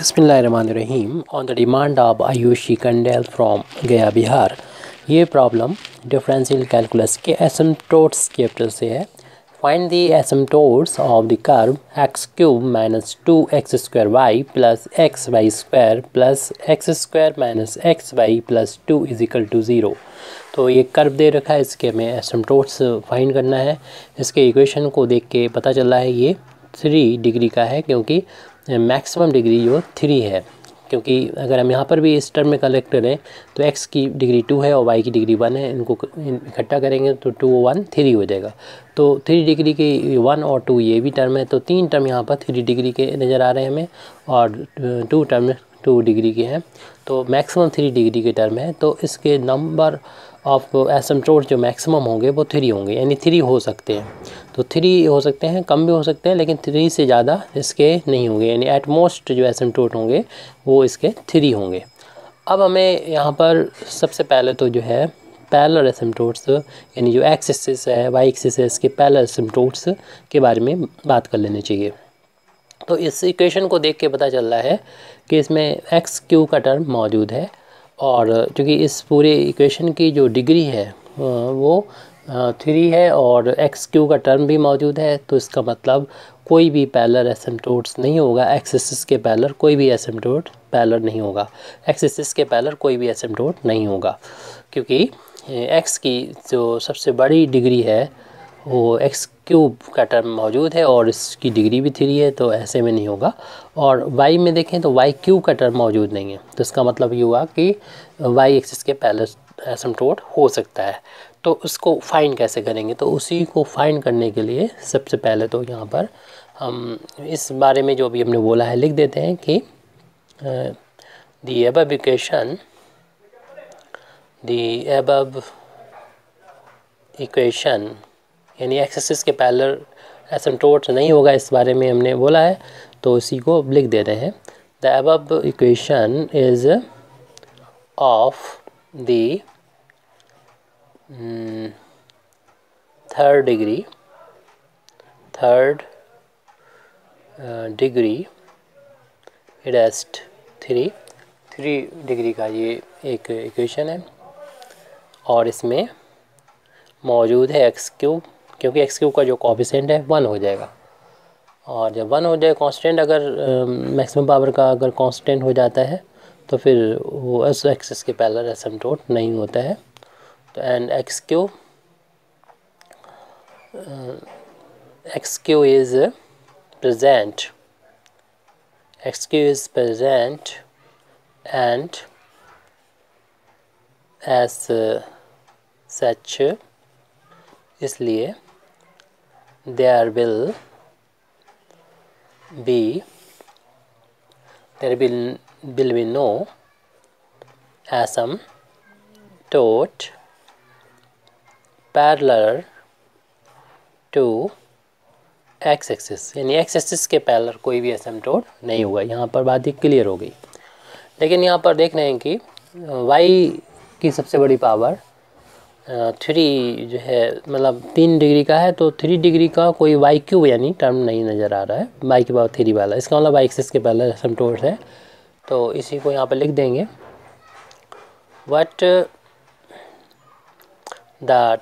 बिस्मिल्लाहिर्रहमानिर्रहीम। On the demand of Ayushi Kandel from Gaya Bihar. ये problem differential calculus के एसिम्प्टोट्स चैप्टर से है। Find the asymptotes of the curve x cube minus 2x² y plus x y square plus x square minus x y plus 2 is equal to 0। तो ये curve दे रखा है, इसके हमें asymptotes find करना है। इसके इक्वेशन को देख के पता चल रहा है ये 3 डिग्री का है, क्योंकि मैक्सिमम डिग्री जो 3 है। क्योंकि अगर हम यहाँ पर भी इस टर्म में कलेक्ट करें तो x की डिग्री 2 है और y की डिग्री 1 है, इनको इकट्ठा करेंगे तो 2 1 3 हो जाएगा। तो 3 डिग्री की 1 और 2 ये भी टर्म है, तो 3 टर्म यहाँ पर 3 डिग्री के नज़र आ रहे हैं हमें, और 2 टर्म 2 डिग्री के हैं। तो मैक्सिमम 3 डिग्री के टर्म है, तो इसके नंबर ऑफ एसिम्प्टोट जो मैक्सिमम होंगे वो 3 होंगे, यानी 3 हो सकते हैं। तो 3 हो सकते हैं, कम भी हो सकते हैं, लेकिन 3 से ज़्यादा इसके नहीं होंगे, यानी एट मोस्ट जो एसिम्प्टोट होंगे वो इसके 3 होंगे। अब हमें यहाँ पर सबसे पहले तो जो है पैरेलल एसिम्प्टोट्स, यानी जो एक्स एक्सिस है वाई एक्सिस है, इसके पैरेलल एसिम्प्टोट्स के बारे में बात कर लेनी चाहिए। तो इस इक्वेशन को देख के पता चल रहा है कि इसमें एक्स क्यू का टर्म मौजूद है, और चूँकि इस पूरे इक्वेशन की जो डिग्री है वो 3 है और एक्स क्यू का टर्म भी मौजूद है, तो इसका मतलब कोई भी पैरेलल एसिम्प्टोट्स नहीं होगा। एक्स एक्सिस के पैरेलल कोई भी एसिम्प्टोट पैरेलल नहीं होगा, एक्स एक्सिस के पैरेलल कोई भी एसिम्प्टोट नहीं होगा, क्योंकि एक्स की जो सबसे बड़ी डिग्री है वो एक्स क्यूब का टर्म मौजूद है और इसकी डिग्री भी 3 है, तो ऐसे में नहीं होगा। और वाई में देखें तो वाई क्यूब का टर्म मौजूद नहीं है, तो इसका मतलब ये हुआ कि वाई एक्सिस के पैरेलल एसिम्प्टोट हो सकता है। तो उसको फाइंड कैसे करेंगे? तो उसी को फाइंड करने के लिए सबसे पहले तो यहाँ पर हम इस बारे में जो भी हमने बोला है लिख देते हैं कि द अबव इक्वेशन यानी एक्स एक्सिस के पैरेलल एसिम्प्टोट नहीं होगा, इस बारे में हमने बोला है, तो इसी को लिख दे रहे हैं। The above equation is of the third degree इडेस्ट 3 डिग्री का ये एक इक्वेशन है, और इसमें मौजूद है एक्स क्यूब, क्योंकि एक्स क्यूब का जो कोएफिशिएंट है 1 हो जाएगा, और जब 1 हो जाए कांस्टेंट, अगर मैक्सिमम पावर का अगर कांस्टेंट हो जाता है तो फिर वो एस एक्सिस के पैरेलल एसिम्प्टोट नहीं होता है। तो and x Q is present and as such, इसलिए there will be no asymptote parallel to x axis, यानी एक्स एक्सिस के पैरेलल कोई भी एसिम्प्टोट नहीं होगा। यहाँ पर बात ही क्लियर हो गई। लेकिन यहाँ पर देख रहे हैं कि वाई की सबसे बड़ी पावर 3 जो है, मतलब 3 डिग्री का है, तो 3 डिग्री का कोई वाई क्यूब यानी टर्म नहीं नज़र आ रहा है वाई की पावर 3 वाला, इसका मतलब वाई एक्सिस के पैरेलल एसिम्प्टोट है। तो इसी को यहाँ पर लिख देंगे, what the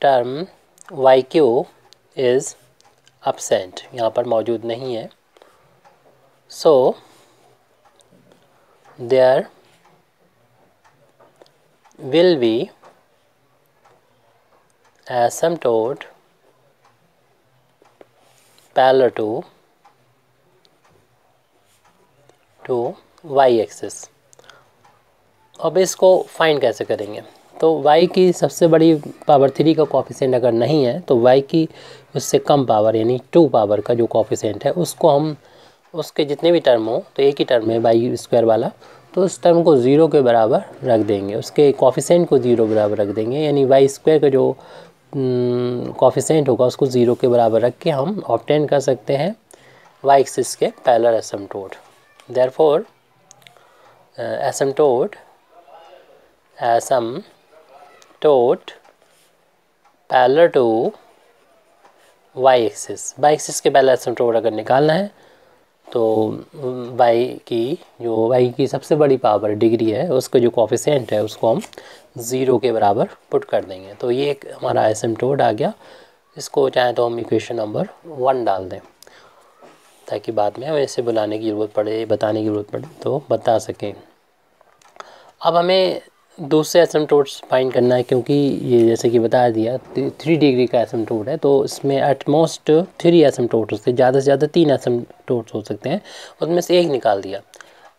term y cube is absent, यहाँ पर मौजूद नहीं है। So there will be asymptote parallel to y axis. अब इसको फाइंड कैसे करेंगे? तो y की सबसे बड़ी पावर 3 का कोएफिशिएंट अगर नहीं है, तो y की उससे कम पावर यानी 2 पावर का जो कोएफिशिएंट है उसको हम उसके जितने भी टर्म हो, तो एक ही टर्म है वाई स्क्वायर वाला, तो उस टर्म को 0 के बराबर रख देंगे, उसके कोएफिशिएंट को 0 बराबर रख देंगे, यानी वाई स्क्वायर का जो कोएफिशिएंट होगा उसको 0 के बराबर रख के हम ऑब्टेन कर सकते हैं वाई एक्सिस के parallel asymptote. Therefore asymptote parallel to y axis के पैरेलल एसिम्प्टोट अगर निकालना है तो y की सबसे बड़ी पावर डिग्री है, उसका जो कोफिशिएंट है उसको हम 0 के बराबर पुट कर देंगे। तो ये एक हमारा एसिम्प्टोट आ गया। इसको चाहे तो हम इक्वेशन नंबर 1 डाल दें, ताकि बाद में हमें इसे बताने की ज़रूरत पड़े तो बता सकें। अब हमें दूसरे एसिम्प्टोट्स फाइंड करना है, क्योंकि ये जैसे कि बता दिया 3 डिग्री का एसिम्प्टोट है, तो इसमें एटमोस्ट 3 एसिम्प्टोट होते हैं, ज़्यादा से ज़्यादा 3 एसिम्प्टोट्स हो सकते हैं, उसमें से एक निकाल दिया।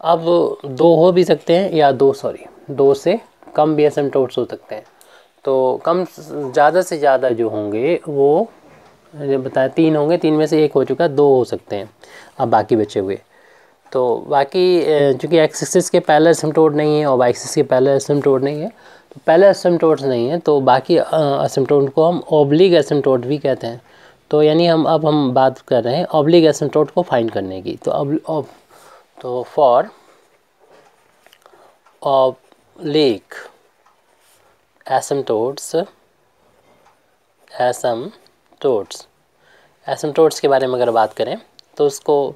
अब 2 हो भी सकते हैं या 2 से कम भी एसिम्प्टोट्स हो सकते हैं। तो ज़्यादा से ज़्यादा जो होंगे वो बताया 3 होंगे, 3 में से एक हो चुका, 2 हो सकते हैं अब बाकी बचे हुए। तो बाकी चूँकि एक्स एक्सिस के पैरेलल एसिम्प्टोट नहीं है और वाई एक्सिस के पैरेलल एसिम्प्टोट नहीं है, तो पैरेलल एसिम्प्टोट्स नहीं है, तो बाकी एसिम्प्टोट को हम ऑब्लिक एसिम्प्टोट भी कहते हैं। तो यानी हम बात कर रहे हैं ऑब्लिक एसिम्प्टोट को फाइंड करने की। तो फॉर ऑब्लिक एसिम्प्टोट्स के बारे में अगर बात करें तो उसको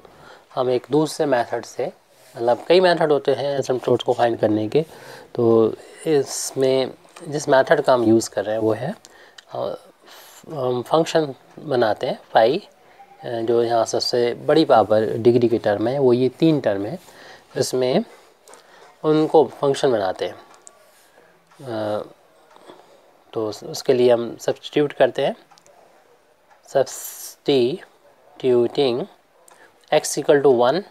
हम एक दूसरे मेथड से, मतलब कई मेथड होते हैं एसिम्प्टोट्स को फाइंड करने के, तो इसमें जिस मेथड का हम यूज़ कर रहे हैं वो है हम फंक्शन बनाते हैं फाई, जो यहाँ सबसे बड़ी पावर डिग्री के टर्म है, वो ये 3 टर्म है, इसमें उनको फंक्शन बनाते हैं। तो उसके लिए हम सब्स्टिट्यूट करते हैं, सब्स्टिट्यूटिंग x इक्वल टू 1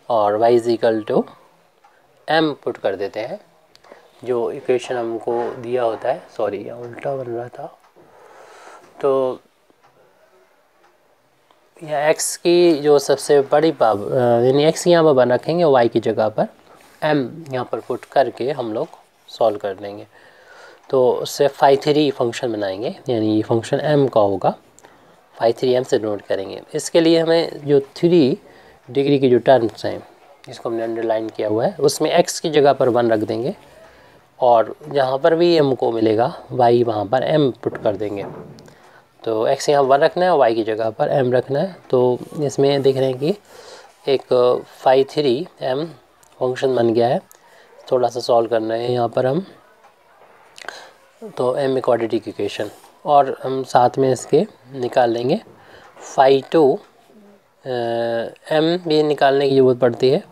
और y equal to m put कर देते हैं, जो इक्वेशन हमको दिया होता है। सॉरी, यहाँ उल्टा बन रहा था। तो यह x की जो सबसे बड़ी पावर, यानी x यहाँ पर बन रखेंगे, y की जगह पर m यहाँ पर पुट करके हम लोग सॉल्व कर देंगे। तो उससे फाई 3 फंक्शन बनाएंगे, यानी ये फंक्शन m का होगा, फाई 3 m से नोट करेंगे। इसके लिए हमें जो 3 डिग्री की जो टर्म्स हैं, जिसको हमने अंडरलाइन किया हुआ है, उसमें x की जगह पर 1 रख देंगे, और जहाँ पर भी m को मिलेगा y वहाँ पर m पुट कर देंगे। तो x यहाँ 1 रखना है और y की जगह पर m रखना है। तो इसमें देख रहे हैं कि एक फाई 3 m फंक्शन बन गया है। थोड़ा सा सॉल्व करना है यहाँ पर हम, तो m एक क्वाड्रेटिक इक्वेशन, और हम साथ में इसके निकाल लेंगे फाई 2 m भी निकालने की ज़रूरत पड़ती है,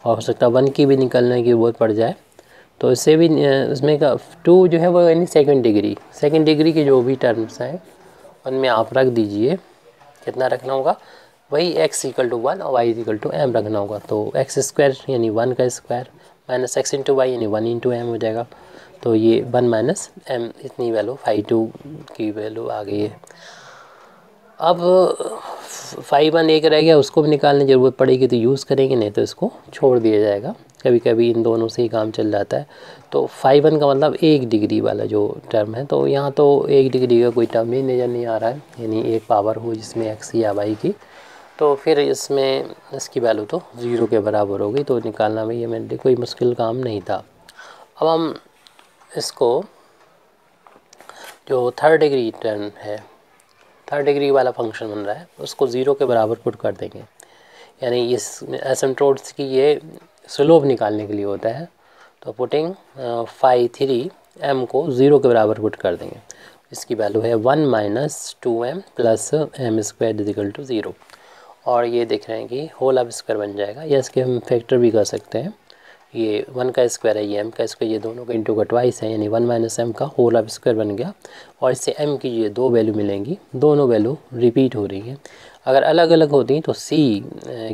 और हो सकता है 1 की भी निकालने की ज़रूरत पड़ जाए। तो इससे भी इसमें का 2 जो है वो यानी सेकंड डिग्री की जो भी टर्म्स हैं उनमें आप रख दीजिए। कितना रखना होगा, वही x इक्वल टू 1 और y इक्वल टू m रखना होगा। तो x स्क्वायर यानी 1 का square minus x into y यानी 1 इंटू m हो जाएगा। तो ये 1 माइनस m, इतनी वैल्यू फाई 2 की वैल्यू आ गई है। अब फाई 1 एक रह गया, उसको भी निकालने की ज़रूरत पड़ेगी तो यूज़ करेंगे, नहीं तो इसको छोड़ दिया जाएगा। कभी कभी इन दोनों से ही काम चल जाता है। तो फाई 1 का मतलब 1 डिग्री वाला जो टर्म है, तो यहाँ तो 1 डिग्री का कोई टर्म ही नज़र नहीं आ रहा है, यानी एक पावर हो जिसमें x या y की, तो फिर इसमें इसकी वैल्यू तो 0 के बराबर होगी। तो निकालना भी ये मेरे लिए कोई मुश्किल काम नहीं था। अब हम इसको जो 3rd डिग्री टर्म है, 3rd डिग्री वाला फंक्शन बन रहा है, उसको 0 के बराबर पुट कर देंगे। यानी इस एसिम्प्टोट्स की ये स्लोप निकालने के लिए होता है। तो पुटिंग फाई 3 m को 0 के बराबर पुट कर देंगे। इसकी वैल्यू है 1 minus 2m plus m square equal to 0, और ये देख रहे हैं कि होल अब स्क्वायर बन जाएगा, या इसके हम फैक्टर भी कर सकते हैं। ये 1 का स्क्वायर है, ये m का स्क्वायर, ये दोनों का इंटू का ट्वाइस है, यानी 1 माइनस m का होल अब स्क्वायर बन गया। और इससे m की ये 2 वैल्यू मिलेंगी, दोनों वैल्यू रिपीट हो रही हैं। अगर अलग अलग होती तो c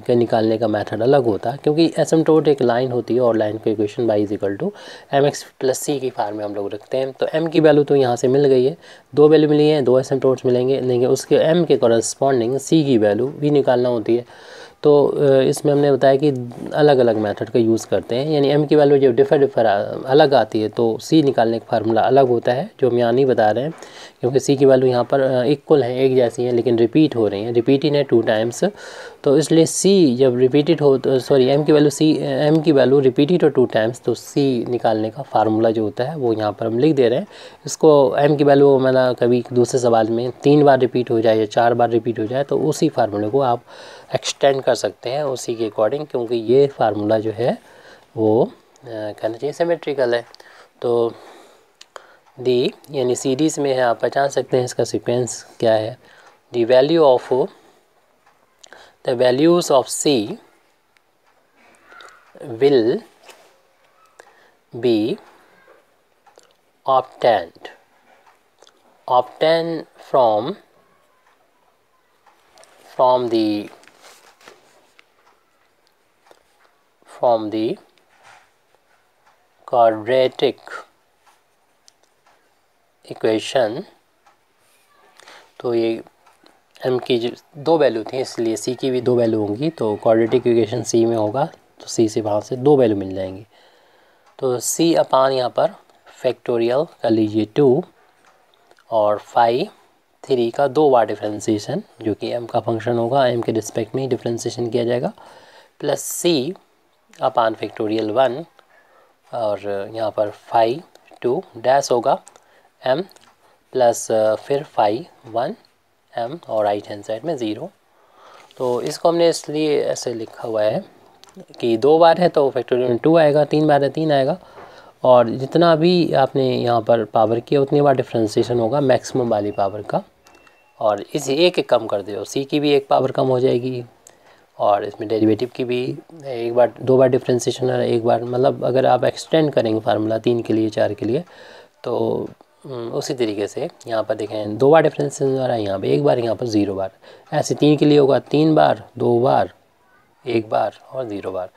के निकालने का मेथड अलग होता, क्योंकि एसिम्प्टोट एक लाइन होती है और लाइन का equation y equal to mx plus c की फार्म में हम लोग रखते हैं। तो m की वैल्यू तो यहाँ से मिल गई है, 2 वैल्यू मिली है, 2 एसिम्प्टोट्स मिलेंगे, उसके m के कॉरस्पॉन्डिंग c की वैल्यू भी निकालना होती है। तो इसमें हमने बताया कि अलग अलग मेथड का यूज़ करते हैं, यानी m की वैल्यू जब डिफर अलग आती है तो c निकालने का फार्मूला अलग होता है, जो हम यहाँ नहीं बता रहे हैं, क्योंकि c की वैल्यू यहाँ पर इक्वल है, एक जैसी है, लेकिन रिपीट हो रही हैं, रिपीटिंग है 2 टाइम्स। तो इसलिए c जब रिपीटेड हो, सॉरी m की वैल्यू रिपीटेड हो 2 टाइम्स, तो c निकालने का फार्मूला जो होता है वो यहाँ पर हम लिख दे रहे हैं। इसको m की वैल्यू मतलब कभी दूसरे सवाल में 3 बार रिपीट हो जाए या 4 बार रिपीट हो जाए, तो उसी फार्मूले को आप एक्सटेंड कर कर सकते हैं उसी के अकॉर्डिंग, क्योंकि ये फार्मूला जो है वो कहना चाहिए सिमेट्रिकल है। तो दी यानी सीरीज़ में है, आप पहचान सकते हैं इसका सीक्वेंस क्या है। The values of c will be obtained from the quadratic equation। तो ये m की जो दो वैल्यू थी इसलिए c की भी दो वैल्यू होंगी, तो क्वाड्रेटिक इक्वेशन c में होगा तो c से वहाँ से दो वैल्यू मिल जाएंगी। तो c अपान यहाँ पर फैक्टोरियल कर लीजिए 2 और फाई 3 का 2 बार डिफ्रेंसीशन जो कि m का फंक्शन होगा, m के रिस्पेक्ट में ही डिफ्रेंसीशन किया जाएगा, प्लस c अपान फैक्टोरियल 1 और यहाँ पर फाई 2 डैश होगा m प्लस फिर फाई 1 m और राइट हैंड साइड में 0। तो इसको हमने इसलिए ऐसे लिखा हुआ है कि 2 बार है तो फैक्टोरियल 2 आएगा, 3 बार है 3 आएगा, और जितना भी आपने यहाँ पर पावर किया उतनी बार डिफ्रेंसीशन होगा मैक्सिमम वाली पावर का, और इसे एक कम कर दो, सी की भी एक पावर कम हो जाएगी और इसमें डेरिवेटिव की भी एक बार 2 बार डिफ्रेंसीशन है, एक बार मतलब अगर आप एक्सटेंड करेंगे फार्मूला 3 के लिए 4 के लिए तो उसी तरीके से यहाँ पर देखें 2 बार डिफ्रेंसीशन आ रहा है, यहाँ पर एक बार, यहाँ पर 0 बार, ऐसे 3 के लिए होगा 3 बार 2 बार 1 बार और 0 बार।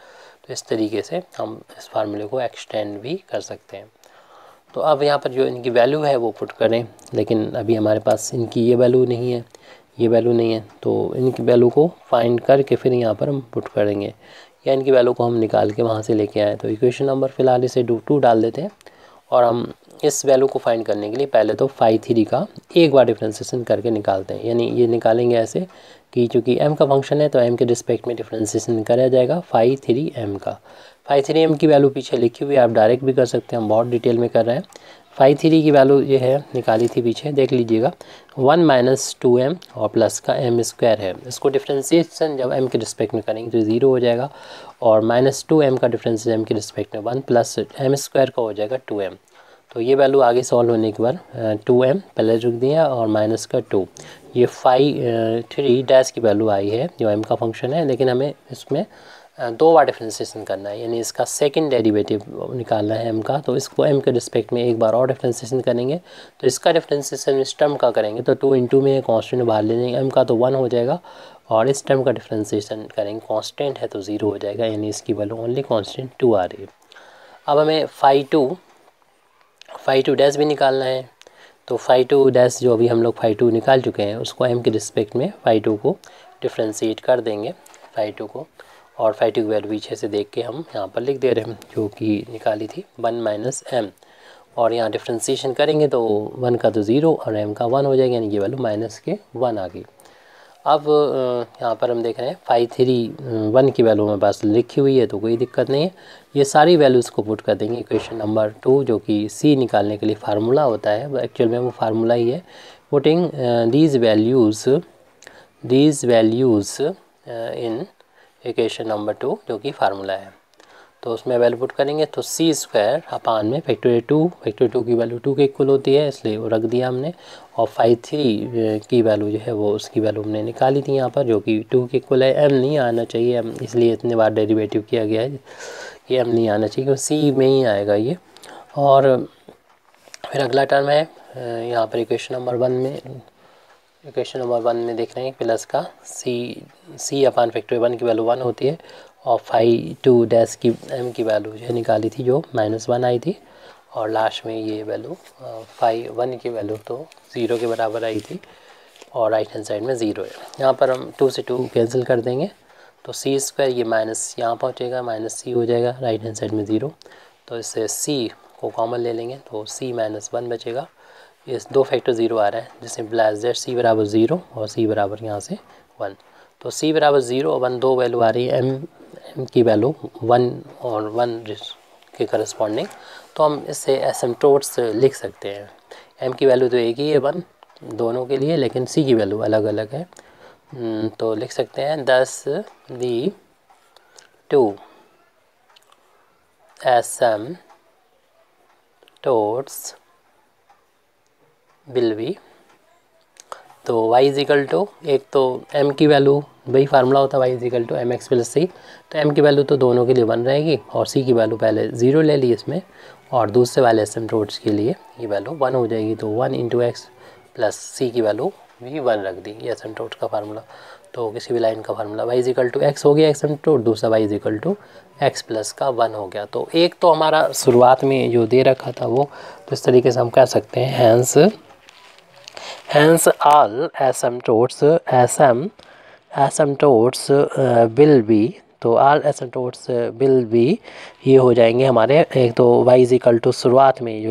तो इस तरीके से हम इस फार्मूले को एक्सटेंड भी कर सकते हैं। तो अब यहाँ पर जो इनकी वैल्यू है वो पुट करें, लेकिन अभी हमारे पास इनकी ये वैल्यू नहीं है, ये वैल्यू नहीं है, तो इनकी वैल्यू को फाइंड करके फिर यहाँ पर हम पुट करेंगे, या इनकी वैल्यू को हम निकाल के वहाँ से लेके आए। तो इक्वेशन नंबर फ़िलहाल इसे 2 डाल देते हैं और हम इस वैल्यू को फाइंड करने के लिए पहले तो फाई 3 का एक बार डिफ्रेंसीशन करके निकालते हैं, यानी ये निकालेंगे ऐसे कि चूँकि m का फंक्शन है तो m के रिस्पेक्ट में डिफ्रेंसीशन करा जाएगा फाई 3 m का। फाई 3 m की वैल्यू पीछे लिखी हुई है, आप डायरेक्ट भी कर सकते हैं, हम बहुत डिटेल में कर रहे हैं। फाई 3 की वैल्यू ये है निकाली थी पीछे, देख लीजिएगा 1 - 2m और प्लस का m² है। इसको डिफ्रेंसीशन जब m के रिस्पेक्ट में करेंगे तो 0 हो जाएगा, और -2m का डिफ्रेंसीशन m के रिस्पेक्ट में 1 प्लस m² का हो जाएगा 2m। तो ये वैल्यू आगे सॉल्व होने के बाद 2m पहले रुक दिया और माइनस का 2, ये फाई 3 डैश की वैल्यू आई है जो m का फंक्शन है, लेकिन हमें इसमें 2 बार डिफ्रेंसीशन करना है, यानी इसका सेकंड डेरिवेटिव निकालना है m का। तो इसको m के रिस्पेक्ट में एक बार और डिफ्रेंसीशन करेंगे, तो इसका डिफ्रेंसीशन इस टर्म का करेंगे तो 2 इंटू में कॉन्स्टेंट बाहर ले लेंगे, m का तो 1 हो जाएगा, और इस टर्म का डिफ्रेंसीशन करेंगे कॉन्स्टेंट है तो 0 हो जाएगा, यानी इसकी वैल्यू ओनली कॉन्स्टेंट 2 आ रही है। अब हमें फाई 2 डैश भी निकालना है, तो फाई 2 डैश जो अभी हम लोग फाई 2 निकाल चुके हैं उसको m के रिस्पेक्ट में फाई 2 को डिफ्रेंशिएट कर देंगे फाई 2 को, और फाई 2 की वैल्यू पीछे से देख के हम यहाँ पर लिख दे रहे हैं जो कि निकाली थी 1 - m, और यहाँ डिफ्रेंशिएशन करेंगे तो 1 का तो 0 और m का 1 हो जाएगा, यानी ये वैल्यू -1 आ गई। अब यहाँ पर हम देख रहे हैं फाई 3 1 की वैल्यू हमारे पास लिखी हुई है तो कोई दिक्कत नहीं है, ये सारी वैल्यूज़ को पुट कर देंगे इक्वेशन नंबर 2 जो कि c निकालने के लिए फार्मूला होता है, एक्चुअल में वो फार्मूला ही है। Putting these values in equation number 2 जो कि फार्मूला है, तो उसमें वैल्यू पुट करेंगे तो c² अपान में फैक्टोरियल 2 की वैल्यू 2 के इक्वल होती है इसलिए वो रख दिया हमने, और फाई 3 की वैल्यू जो है वो उसकी वैल्यू हमने निकाली थी यहाँ पर जो कि 2 के इक्वल है। m नहीं आना चाहिए, m इसलिए इतने बार डेरिवेटिव किया गया है कि m नहीं आना चाहिए, क्योंकि c में ही आएगा ये। और फिर अगला टर्म है यहाँ पर इक्वेशन नंबर 1 में देख रहे हैं प्लस का c अपान फैक्टोरियल 1 की वैल्यू 1 होती है, और फाई 2 डैश की m की वैल्यू जो है निकाली थी जो -1 आई थी, और लास्ट में ये वैल्यू फाई 1 की वैल्यू तो 0 के बराबर आई थी, और राइट हैंड साइड में 0 है। यहाँ पर हम 2 से 2 कैंसिल कर देंगे तो c² ये माइनस यहाँ पहुँचेगा, -c हो जाएगा, राइट हैंड साइड में 0, तो इससे c को कॉमन ले लेंगे तो c - 1 बचेगा। इस 2 फैक्टर 0 आ रहा है जिससे प्लस z c बराबर 0 और c बराबर यहाँ से 1, तो c बराबर 0 और 1 दो वैल्यू आ रही है, m की वैल्यू 1 और 1 के करस्पॉन्डिंग, तो हम इससे एसिम्प्टोट्स लिख सकते हैं। m की वैल्यू तो एक ही है 1 दोनों के लिए, लेकिन c की वैल्यू अलग अलग है, तो लिख सकते हैं 10 दी 2 asymptotes विल बी। तो y इज इक्वल टू, एक तो m की वैल्यू, वही फार्मूला होता है y is equal to m x plus c, तो m की वैल्यू तो दोनों के लिए 1 रहेगी और c की वैल्यू पहले 0 ले ली इसमें, और दूसरे वाले एसिम्प्टोट्स के लिए ये वैल्यू 1 हो जाएगी। तो 1 इंटू एक्स प्लस सी की वैल्यू भी 1 रख दी, ये एसिम्प्टोट्स का फार्मूला। तो किसी भी लाइन का formula y is equal to x हो गया एसिम्प्टोट, दूसरा y is equal to x plus का 1 हो गया। तो एक तो हमारा शुरुआत में जो दे रखा था वो, तो इस तरीके से हम कह सकते हैं hence all asymptotes will be, तो all asymptotes will be ये हो जाएंगे हमारे, एक तो y इज इक्वल टू शुरुआत में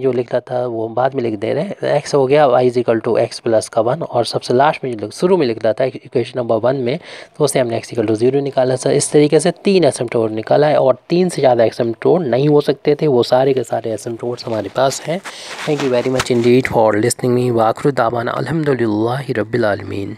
जो लिखा था, वो बाद में लिख दे रहे हैं, x हो गया y is equal to x plus का 1, और सबसे लास्ट में जो शुरू में लिख रहा था इक्वेशन नंबर 1 में, तो उससे हमने x इक्वल टू 0 निकाला। सर इस तरीके से 3 एसिम्प्टोट निकाला है, और 3 से ज़्यादा एसिम्प्टोट नहीं हो सकते थे, वो सारे के सारे एसिम्प्टोट्स हमारे पास हैं। Thank you very much indeed for listening me. वाखिर दावाना अल्हम्दुलिल्लाहि रब्बिल आलमीन।